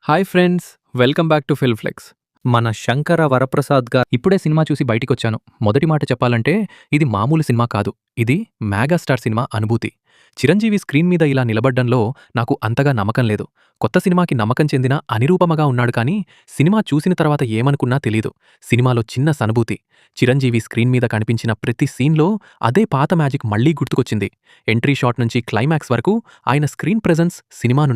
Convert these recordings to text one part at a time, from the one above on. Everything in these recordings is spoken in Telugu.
Hi friends, welcome back to Filmflex. మన శంకర వరప్రసాద్ గారు ఇప్పుడే సినిమా చూసి బయటికొచ్చాను. మొదటి మాట చెప్పాలంటే ఇది మామూలు సినిమా కాదు. ఇది మెగాస్టార్ సినిమా అనుభూతి. చిరంజీవి స్క్రీన్ మీద ఇలా నిలబడ్డంలో నాకు అంతగా నమ్మకం లేదు. కొత్త సినిమాకి నమ్మకం చెందిన అనిరూపమగా ఉన్నాడు కానీ సినిమా చూసిన తర్వాత ఏమనుకున్నా తెలీదు. సినిమాలో చిన్న సనుభూతి. చిరంజీవి స్క్రీన్ మీద కనిపించిన ప్రతి సీన్లో అదే పాత మ్యాజిక్ మళ్లీ గుర్తుకొచ్చింది. ఎంట్రీ షాట్ నుంచి క్లైమాక్స్ వరకు ఆయన స్క్రీన్ ప్రెజెన్స్ సినిమాను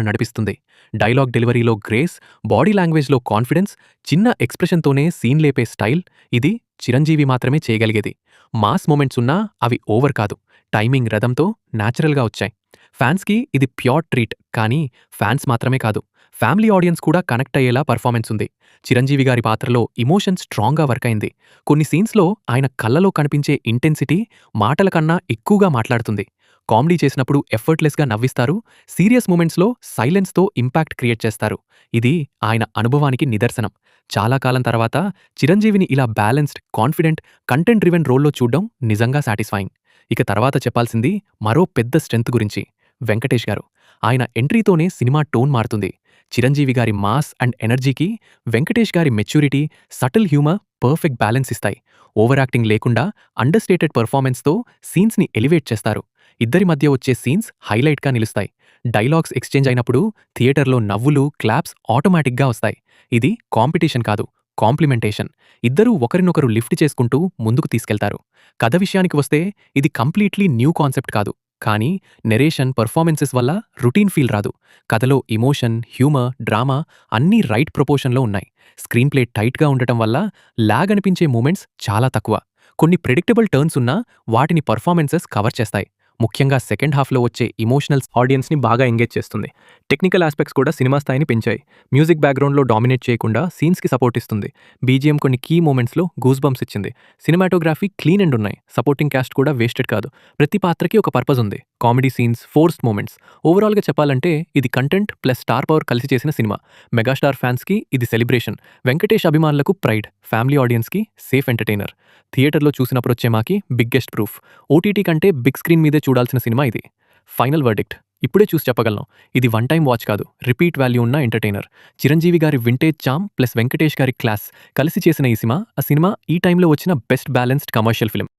నడిపిస్తుంది. డైలాగ్ డెలివరీలో గ్రేస్, బాడీ లాంగ్వేజ్లో కాన్ఫిడెన్స్, చిన్న ఎక్స్‌ప్రెషన్‌తోనే సీన్ లేపే స్టైల్ ఇది చిరంజీవి మాత్రమే చేయగలిగేది. మాస్ మొమెంట్స్ ఉన్నా అవి ఓవర్ కాదు. టైమింగ్ రథంతో న్యాచురల్‌గా వచ్చాయి. ఫ్యాన్స్‌కి ఇది ప్యూర్ ట్రీట్. కానీ ఫ్యాన్స్ మాత్రమే కాదు, ఫ్యామిలీ ఆడియన్స్ కూడా కనెక్ట్ అయ్యేలా పర్ఫార్మెన్స్ ఉంది. చిరంజీవి గారి పాత్రలో ఎమోషన్ స్ట్రాంగ్‌గా వర్క్ అయింది. కొన్ని సీన్స్‌లో ఆయన కళ్ళలో కనిపించే ఇంటెన్సిటీ మాటల కన్నా ఎక్కువగా మాట్లాడుతుంది. కామెడీ చేసినప్పుడు ఎఫర్ట్‌లెస్‌గా నవ్విస్తారు. సీరియస్ మూమెంట్స్‌లో సైలెన్స్‌తో ఇంపాక్ట్ క్రియేట్ చేస్తారు. ఇది ఆయన అనుభవానికి నిదర్శనం. చాలా కాలం తర్వాత చిరంజీవిని ఇలా బ్యాలెన్స్డ్, కాన్ఫిడెంట్, కంటెంట్ డ్రివెన్ రోల్‌లో చూడ్డం నిజంగా సాటిస్ఫైయింగ్. ఇక తర్వాత చెప్పాల్సింది మరో పెద్ద స్ట్రెంత్ గురించి. వెంకటేష్ గారు. ఆయన ఎంట్రీతోనే సినిమా టోన్ మారుతుంది. చిరంజీవి గారి మాస్ అండ్ ఎనర్జీకి వెంకటేష్ గారి maturity, subtle humour perfect balance ఇస్తాయి. ఓవర్ యాక్టింగ్ లేకుండా అండర్‌స్టేటెడ్ పెర్ఫార్మెన్స్‌తో సీన్స్‌ని ఎలివేట్ చేస్తారు. ఇద్దరి మధ్య వచ్చే సీన్స్ హైలైట్‌గా నిలుస్తాయి. డైలాగ్స్ ఎక్స్‌చేంజ్ అయినప్పుడు థియేటర్‌లో నవ్వులు, క్లాప్స్ ఆటోమేటిక్‌గా వస్తాయి. ఇది కాంపిటీషన్ కాదు, కాంప్లిమెంటేషన్. ఇద్దరూ ఒకరినొకరు లిఫ్ట్ చేసుకుంటూ ముందుకు తీసుకెళ్తారు. కథ విషయానికి వస్తే ఇది కంప్లీట్లీ న్యూ కాన్సెప్ట్ కాదు. కానీ నెరేషన్, పెర్ఫార్మెన్సెస్ వల్ల రొటీన్ ఫీల్ రాదు. కథలో ఎమోషన్, హ్యూమర్, డ్రామా అన్నీ రైట్ ప్రపోర్షన్‌లో ఉన్నాయి. స్క్రీన్ ప్లే టైట్‌గా ఉండటం వల్ల లాగ్ అనిపించే మూమెంట్స్ చాలా తక్కువ. కొన్ని ప్రెడిక్టబుల్ టర్న్స్ ఉన్నా వాటిని పెర్ఫార్మెన్సెస్ కవర్ చేస్తాయి. ముఖ్యంగా సెకండ్ హాఫ్‌లో వచ్చే ఎమోషనల్స్ ఆడియన్స్‌ని బాగా ఎంగేజ్ చేస్తుంది. టెక్నికల్ ఆస్పెక్ట్స్ కూడా సినిమా స్థాయిని పెంచాయి. మ్యూజిక్ బ్యాక్‌గ్రౌండ్‌లో డామినేట్ చేయకుండా సీన్స్‌కి సపోర్ట్ ఇస్తుంది. బీజీఎం కొన్ని కీ మూమెంట్స్‌లో గూస్ బంప్స్ ఇచ్చింది. సినిమాటోగ్రఫీ క్లీన్ అండ్ ఉన్నాయి. సపోర్టింగ్ కాస్ట్ కూడా వేస్టెడ్ కాదు. ప్రతి పాత్రకి ఒక పర్పస్ ఉంది. Comedy scenes, forced moments. ఓవరాల్‌గా చెప్పాలంటే ఇది కంటెంట్ ప్లస్ స్టార్ పవర్ కలిసి చేసిన సినిమా. మెగాస్టార్ ఫ్యాన్స్‌కి ఇది సెలబ్రేషన్. వెంకటేష్ అభిమానులకు ప్రైడ్. ఫ్యామిలీ ఆడియన్స్‌కి సేఫ్ ఎంటర్‌టైనర్. థియేటర్‌లో చూసినప్పుడొచ్చే మాకి బిగ్గెస్ట్ ప్రూఫ్. ఓటీటీ కంటే బిగ్ స్క్రీన్ మీదే చూడాల్సిన సినిమా ఇది. ఫైనల్ వర్డిక్ట్ ఇప్పుడే చూసి చెప్పగలను. ఇది వన్ టైమ్ వాచ్ కాదు, రిపీట్ వాల్యూ ఉన్న ఎంటర్‌టైనర్. చిరంజీవి గారి వింటేజ్ చార్మ్ ప్లస్ వెంకటేష్ గారి క్లాస్ కలిసి చేసిన ఈ సినిమా ఈ టైంలో వచ్చిన బెస్ట్ బ్యాలెన్స్డ్ కమర్షియల్ ఫిల్మ్.